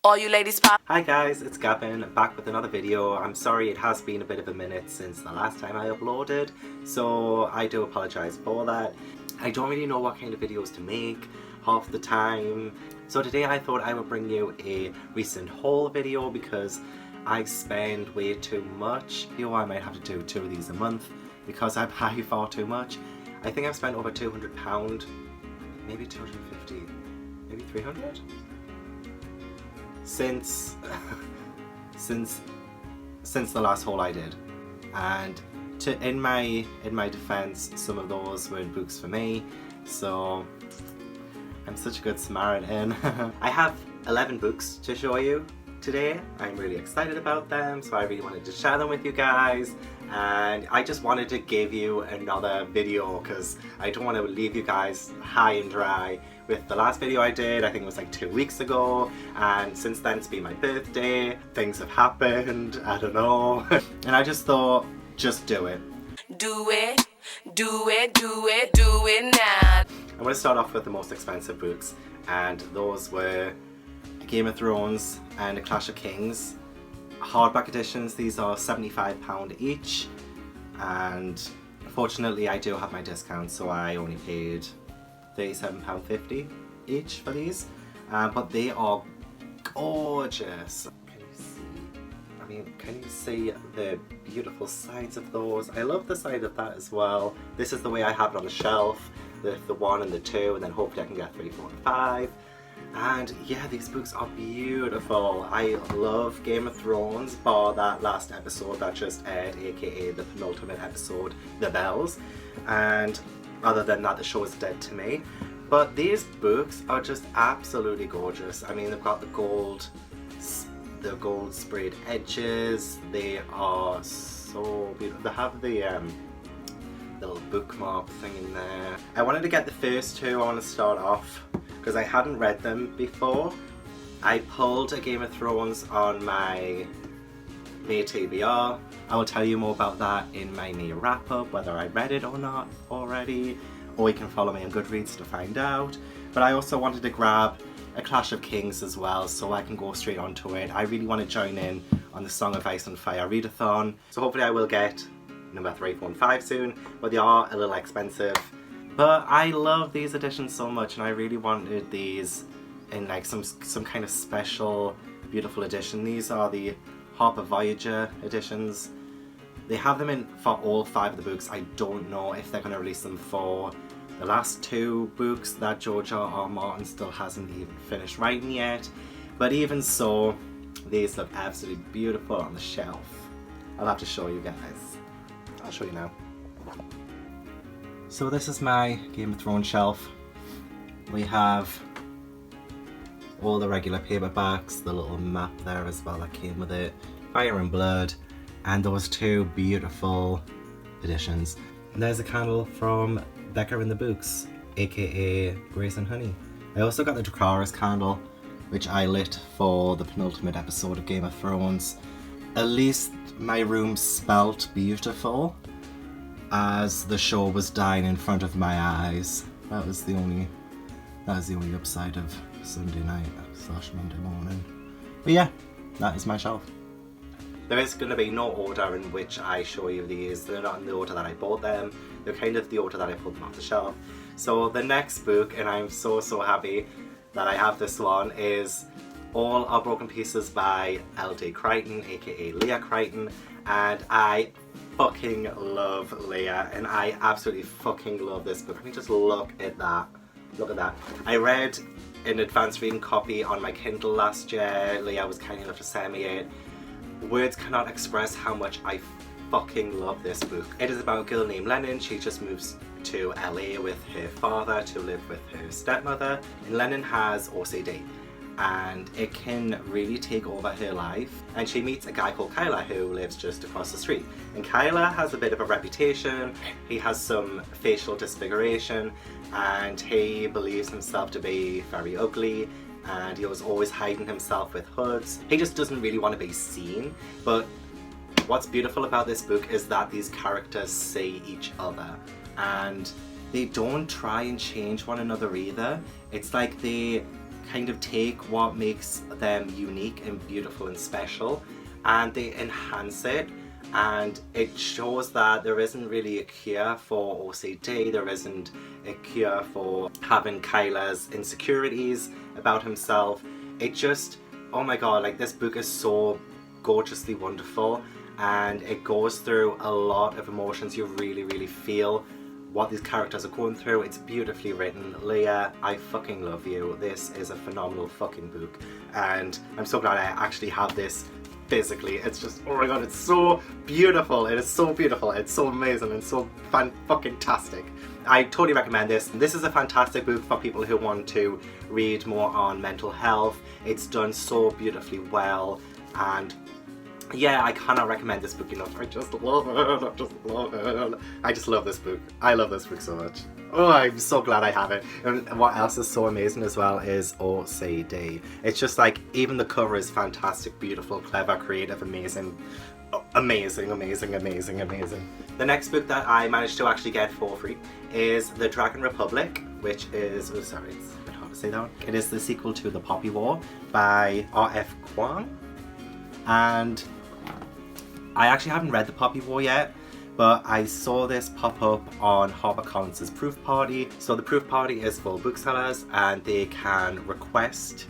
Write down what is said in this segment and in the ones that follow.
All you ladies pop. Hi guys, it's Gavin, back with another video. I'm sorry it has been a bit of a minute since the last time I uploaded, so I do apologise for that. I don't really know what kind of videos to make half the time. So today I thought I would bring you a recent haul video because I spend way too much. I might have to do 2 of these a month because I buy far too much. I think I've spent over £200, maybe 250, maybe 300? Since the last haul I did, and in my defense, some of those were books for me, so I'm such a good Samaritan. I have 11 books to show you today. I'm really excited about them, so I really wanted to share them with you guys, and I just wanted to give you another video because I don't want to leave you guys high and dry with the last video I did. I think it was like 2 weeks ago, and since then it's been my birthday, things have happened, I don't know. And I just thought, just do it. Do it, do it, do it, do it now. I'm going to start off with the most expensive books, and those were Game of Thrones and A Clash of Kings. Hardback editions, these are £75 each, and fortunately I do have my discount, so I only paid £37.50 each for these, but they are gorgeous. Can you see? Can you see the beautiful sides of those? I love the side of that as well. This is the way I have it on the shelf, the 1 and the 2, and then hopefully I can get 3, 4 and 5. And yeah, these books are beautiful. I love Game of Thrones, bar that last episode that just aired, aka the penultimate episode, The Bells. And other than that, the show is dead to me. But these books are just absolutely gorgeous. I mean, they've got the gold sprayed edges. They are so beautiful. They have the little bookmark thing in there. I wanted to get the first 2. I want to start off because I hadn't read them before. I pulled a Game of Thrones on my May TBR. I will tell you more about that in my May wrap-up, whether I read it or not already, or you can follow me on Goodreads to find out. But I also wanted to grab A Clash of Kings as well, so I can go straight onto it. I really want to join in on the Song of Ice and Fire readathon, so hopefully I will get number 3, 4 and 5 soon, but they are a little expensive. But I love these editions so much, and I really wanted these in like some kind of special, beautiful edition. These are the Harper Voyager editions. They have them in for all 5 of the books. I don't know if they're going to release them for the last 2 books that George R.R. Martin still hasn't even finished writing yet. But even so, these look absolutely beautiful on the shelf. I'll have to show you guys. I'll show you now. So this is my Game of Thrones shelf. We have all the regular paperbacks, the little map there as well that came with it, Fire and Blood, and those 2 beautiful editions. And there's a candle from Becca and the Books, aka Grace and Honey. I also got the Dracarys candle, which I lit for the penultimate episode of Game of Thrones. At least my room smelt beautiful as the show was dying in front of my eyes. That was the only upside of Sunday night / Monday morning. But yeah, that is my shelf. There is going to be no order in which I show you these. They're not in the order that I bought them. They're kind of the order that I pulled them off the shelf. So the next book, and I'm so happy that I have this one, is All Our Broken Pieces by L.D. Crichton, aka Leah Crichton, and I fucking love Leah, and I absolutely fucking love this book. I mean, just look at that. Look at that. I read an advanced reading copy on my Kindle last year. Leah was kind enough to send me it. Words cannot express how much I fucking love this book. It is about a girl named Lennon. She just moves to LA with her father to live with her stepmother, and Lennon has OCD, and it can really take over her life. And she meets a guy called Kyler who lives just across the street, and Kyler has a bit of a reputation. He has some facial disfiguration, and he believes himself to be very ugly, and he was always hiding himself with hoods. He just doesn't really want to be seen. But what's beautiful about this book is that these characters see each other, and they don't try and change one another either. It's like they kind of take what makes them unique and beautiful and special, and they enhance it. And it shows that there isn't really a cure for OCD, there isn't a cure for having Kyla's insecurities about himself. It just, oh my god, like this book is so gorgeously wonderful, and it goes through a lot of emotions. You really feel what these characters are going through. It's beautifully written. Leah, I fucking love you. This is a phenomenal fucking book, and I'm so glad I actually have this physically. It's just, oh my god, it's so beautiful. It is so beautiful. It's so amazing and so fucking-tastic. I totally recommend this. This is a fantastic book for people who want to read more on mental health. It's done so beautifully well, and yeah, I cannot recommend this book enough. I just love it. I just love it. I just love this book. I love this book so much. Oh, I'm so glad I have it. And what else is so amazing as well is OCD. It's just like, even the cover is fantastic, beautiful, clever, creative, amazing. Amazing. The next book that I managed to actually get for free is The Dragon Republic, which is, oh sorry, it's a bit hard to say that one. It is the sequel to The Poppy War by R.F. Kuang. And I actually haven't read The Poppy War yet, but I saw this pop up on HarperCollins's Proof Party. So the Proof Party is for booksellers, and they can request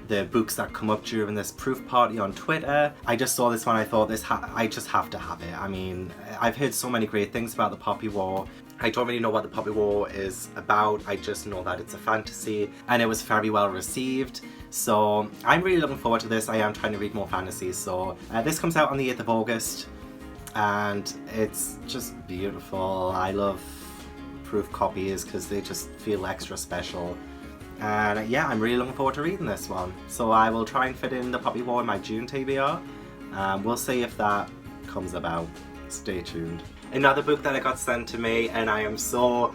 the books that come up during this Proof Party on Twitter. I just saw this one, I thought I just have to have it. I mean, I've heard so many great things about The Poppy War. I don't really know what The Poppy War is about, I just know that it's a fantasy, and it was very well received. So I'm really looking forward to this. I am trying to read more fantasies. So this comes out on the 8th of August, and it's just beautiful. I love proof copies because they just feel extra special. And yeah, I'm really looking forward to reading this one. So I will try and fit in The Poppy War in my June TBR. We'll see if that comes about. Stay tuned. Another book that I got sent to me, and I am so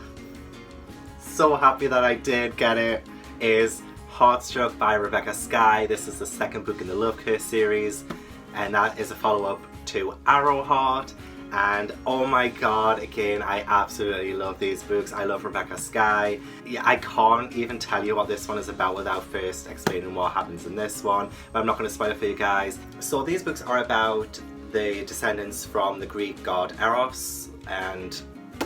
happy that I did get it, is Heartstruck by Rebecca Skye. This is the second book in the Love Curse series, and that is a follow-up to Arrowheart. And oh my god, again, I absolutely love these books. I love Rebecca Skye. Yeah, I can't even tell you what this one is about without first explaining what happens in this one, but I'm not going to spoil it for you guys. So these books are about the descendants from the Greek god Eros, and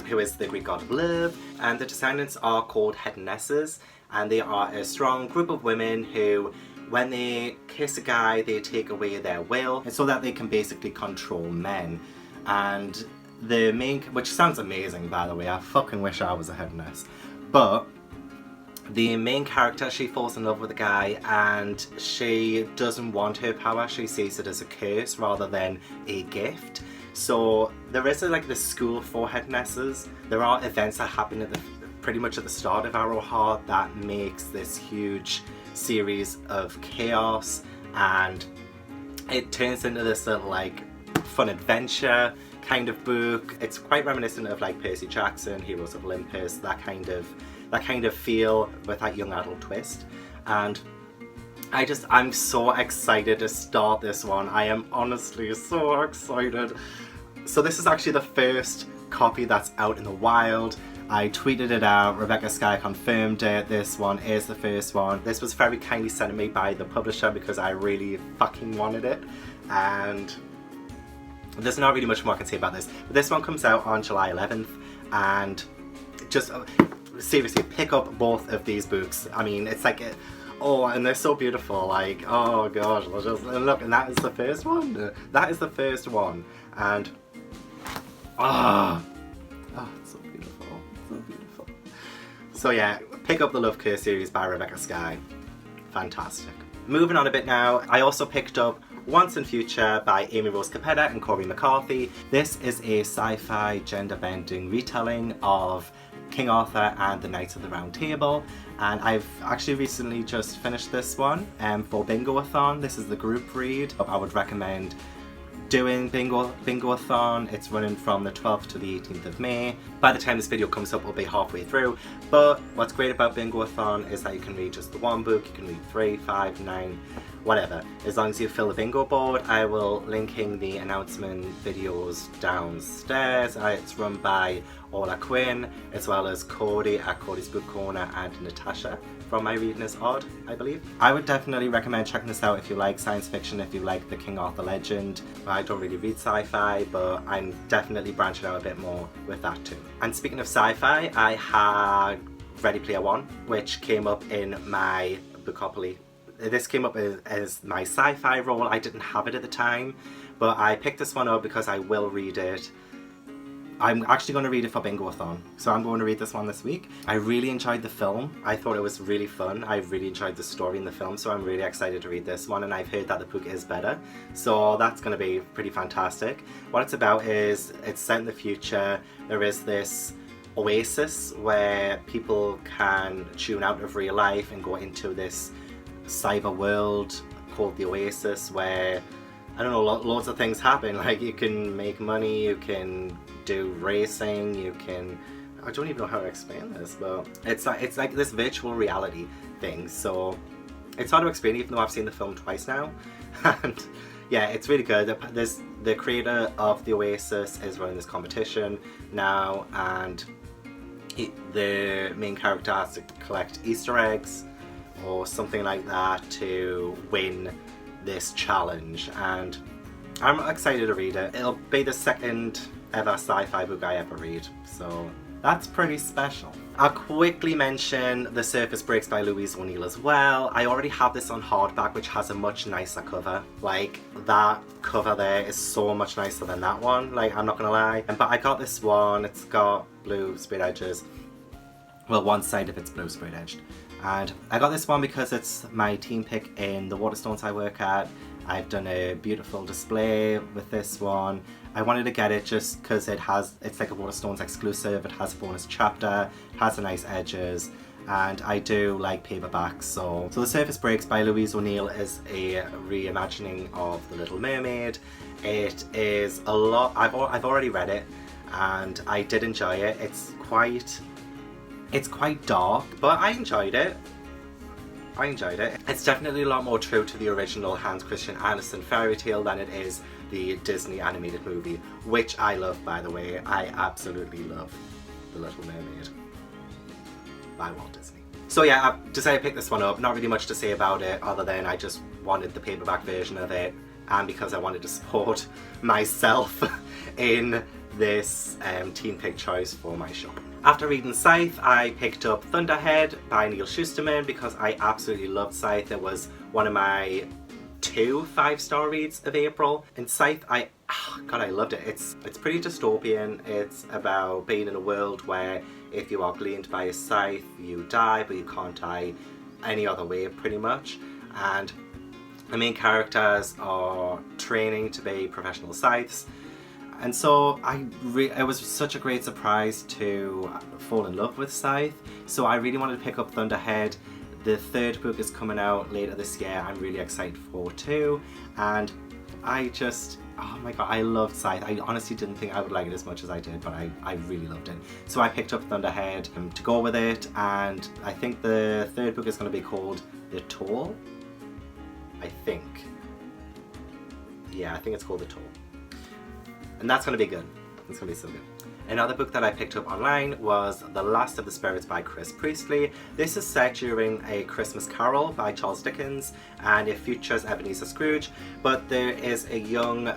who is the Greek god of love, and the descendants are called hedonesses, and they are a strong group of women who, when they kiss a guy, they take away their will so that they can basically control men. And the main, which sounds amazing by the way, I fucking wish I was a hedoness, but the main character, she falls in love with a guy, and she doesn't want her power. She sees it as a curse rather than a gift. So there is like the school for hedonesses. There are events that happen at pretty much at the start of Arrowheart that makes this huge series of chaos, and it turns into this little like fun adventure kind of book. It's quite reminiscent of like Percy Jackson, Heroes of Olympus, that kind of feel with that young adult twist. And I'm so excited to start this one. I am honestly so excited. So this is actually the first copy that's out in the wild. I tweeted it out, Rebecca Skye confirmed it. This one is the first one. This was very kindly sent to me by the publisher because I really fucking wanted it. And there's not really much more I can say about this. But this one comes out on July 11th, and just seriously pick up both of these books. I mean, it's like, oh, and they're so beautiful. Like, oh gosh, look, and that is the first one. That is the first one, and it's so beautiful, so beautiful. So yeah, pick up the Love Curse series by Rebecca Skye. Fantastic. Moving on a bit now, I also picked up Once and Future by Amy Rose Capetta and Corey McCarthy. This is a sci-fi gender-bending retelling of King Arthur and the Knights of the Round Table, and I've actually recently just finished this one for Bingoathon. This is the group read. I would recommend doing Bingoathon. It's running from the 12th to the 18th of May. By the time this video comes up, we'll be halfway through. But what's great about Bingoathon is that you can read just the one book, you can read 3, 5, 9, whatever. As long as you fill the bingo board. I will linking the announcement videos downstairs. It's run by Ola Quinn, as well as Cody at Cody's Book Corner and Natasha from my reading is odd, I believe. I would definitely recommend checking this out if you like science fiction, if you like the King Arthur legend. I don't really read sci-fi, but I'm definitely branching out a bit more with that too. And speaking of sci-fi, I had Ready Player One, which came up in my Bookopoly. This came up as my sci-fi role. I didn't have it at the time, but I picked this one up because I will read it. I'm actually going to read it for Bingoathon, so I'm going to read this one this week. I really enjoyed the film. I thought it was really fun. I really enjoyed the story in the film, so I'm really excited to read this one, and I've heard that the book is better, so that's going to be pretty fantastic. What it's about is, it's set in the future. There is this oasis where people can tune out of real life and go into this cyber world called the Oasis, where, I don't know, loads of things happen. Like, you can make money, you can do racing, you can, I don't even know how to explain this, but it's like this virtual reality thing, so it's hard to explain even though I've seen the film twice now. And yeah, it's really good. The creator of the Oasis is running this competition now, and the main character has to collect Easter eggs or something like that to win this challenge, and I'm excited to read it. It'll be the second ever sci-fi book I ever read, so that's pretty special. I'll quickly mention The Surface Breaks by Louise O'Neill as well. I already have this on hardback, which has a much nicer cover. Like, that cover there is so much nicer than that one, like, I'm not gonna lie. But I got this one, it's got blue sprayed edges. Well, one side of it's blue sprayed edged. And I got this one because it's my team pick in the Waterstones I work at. I've done a beautiful display with this one. I wanted to get it just because it's like a Waterstones exclusive. It has a bonus chapter, it has the nice edges, and I do like paperbacks. So The Surface Breaks by Louise O'Neill is a reimagining of The Little Mermaid. It is a lot. I've already read it, and I did enjoy it. It's quite dark, but I enjoyed it. It's definitely a lot more true to the original Hans Christian Andersen fairy tale than it is the Disney animated movie, which I love, by the way. I absolutely love The Little Mermaid by Walt Disney. So yeah, I've decided to pick this one up. Not really much to say about it other than I just wanted the paperback version of it, and because I wanted to support myself in this teen pick choice for my shop. After reading Scythe, I picked up Thunderhead by Neil Shusterman because I absolutely loved Scythe. It was one of my 2 5-star reads of April. And Scythe, God, I loved it. It's pretty dystopian. It's about being in a world where if you are gleaned by a scythe, you die, but you can't die any other way, pretty much. And the main characters are training to be professional scythes. And so it was such a great surprise to fall in love with Scythe. So I really wanted to pick up Thunderhead. The 3rd book is coming out later this year. I'm really excited for too. And I just, oh my god, I loved Scythe. I honestly didn't think I would like it as much as I did, but I really loved it. So I picked up Thunderhead to go with it, and I think the 3rd book is going to be called The Toll. I think. Yeah, I think it's called The Toll. And that's going to be good. It's going to be so good. Another book that I picked up online was The Last of the Spirits by Chris Priestley. This is set during A Christmas Carol by Charles Dickens, and it features Ebenezer Scrooge, but there is a young,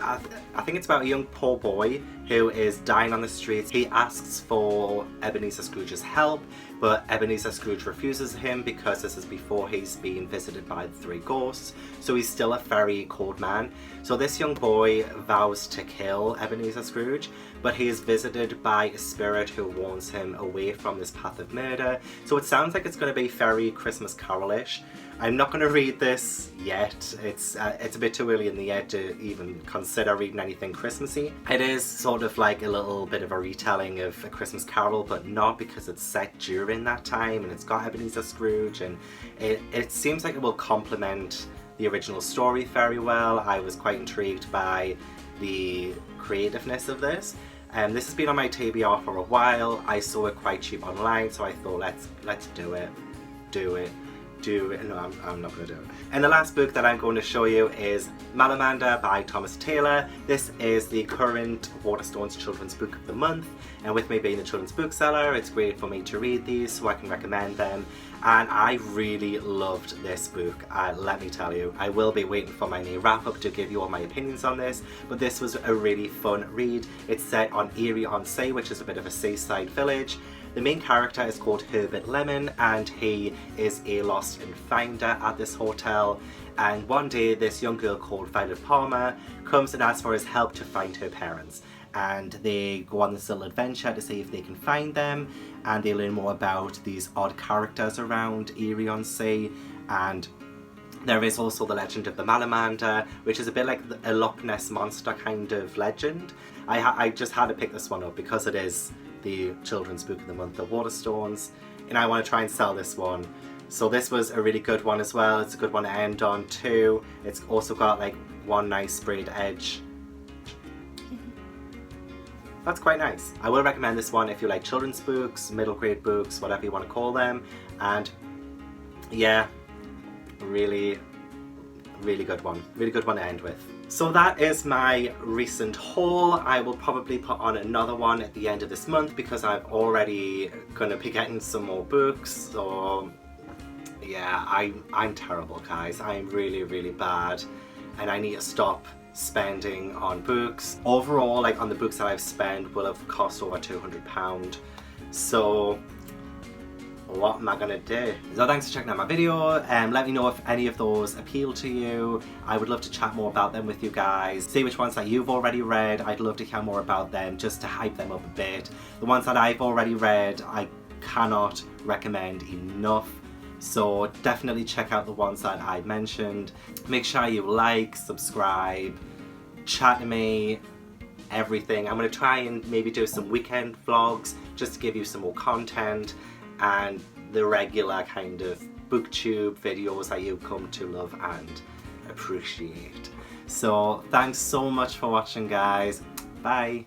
I think it's about a young poor boy who is dying on the streets. He asks for Ebenezer Scrooge's help, but Ebenezer Scrooge refuses him because this is before he's been visited by the 3 ghosts, so he's still a very cold man. So this young boy vows to kill Ebenezer Scrooge, but he is visited by a spirit who warns him away from this path of murder. So it sounds like it's going to be very Christmas Carol-ish. I'm not going to read this yet. It's a bit too early in the year to even consider reading anything Christmassy. It is sort of like a little bit of a retelling of A Christmas Carol, but not because it's set during that time, and it's got Ebenezer Scrooge, and it seems like it will complement the original story very well. I was quite intrigued by the creativeness of this. This has been on my TBR for a while. I saw it quite cheap online, so I thought let's do it. No, I'm not going to do it. And the last book that I'm going to show you is Malamander by Thomas Taylor. This is the current Waterstones Children's Book of the Month, and with me being a children's bookseller, it's great for me to read these so I can recommend them. and I really loved this book, let me tell you. I will be waiting for my new wrap up to give you all my opinions on this, but this was a really fun read. It's set on Erie-on-Sea, which is a bit of a seaside village. The main character is called Herbert Lemon, and he is a lost and finder at this hotel. And one day this young girl called Violet Palmer comes and asks for his help to find her parents. And they go on this little adventure to see if they can find them, and they learn more about these odd characters around Erie-on-Sea. And there is also the legend of the Malamander, which is a bit like a Loch Ness Monster kind of legend. I just had to pick this one up because it is the children's book of the month, the Waterstones, and I want to try and sell this one. So this was a really good one as well. It's a good one to end on too. It's also got like one nice sprayed edge. That's quite nice. I will recommend this one if you like children's books, middle grade books, whatever you want to call them. And yeah, really good one. Really good one to end with. So that is my recent haul. I will probably put on another one at the end of this month because I'm already gonna be getting some more books. So yeah, I'm terrible, guys. I'm really bad, and I need to stop spending on books. Overall, like on the books that I've spent will have cost over £200. So what am I gonna do? So thanks for checking out my video, and let me know if any of those appeal to you. I would love to chat more about them with you guys. See which ones that you've already read. I'd love to hear more about them just to hype them up a bit. The ones that I've already read, I cannot recommend enough. So definitely check out the ones that I mentioned. Make sure you like, subscribe, chat to me, everything. I'm going to try and maybe do some weekend vlogs just to give you some more content and the regular kind of booktube videos that you come to love and appreciate. So thanks so much for watching, guys. Bye.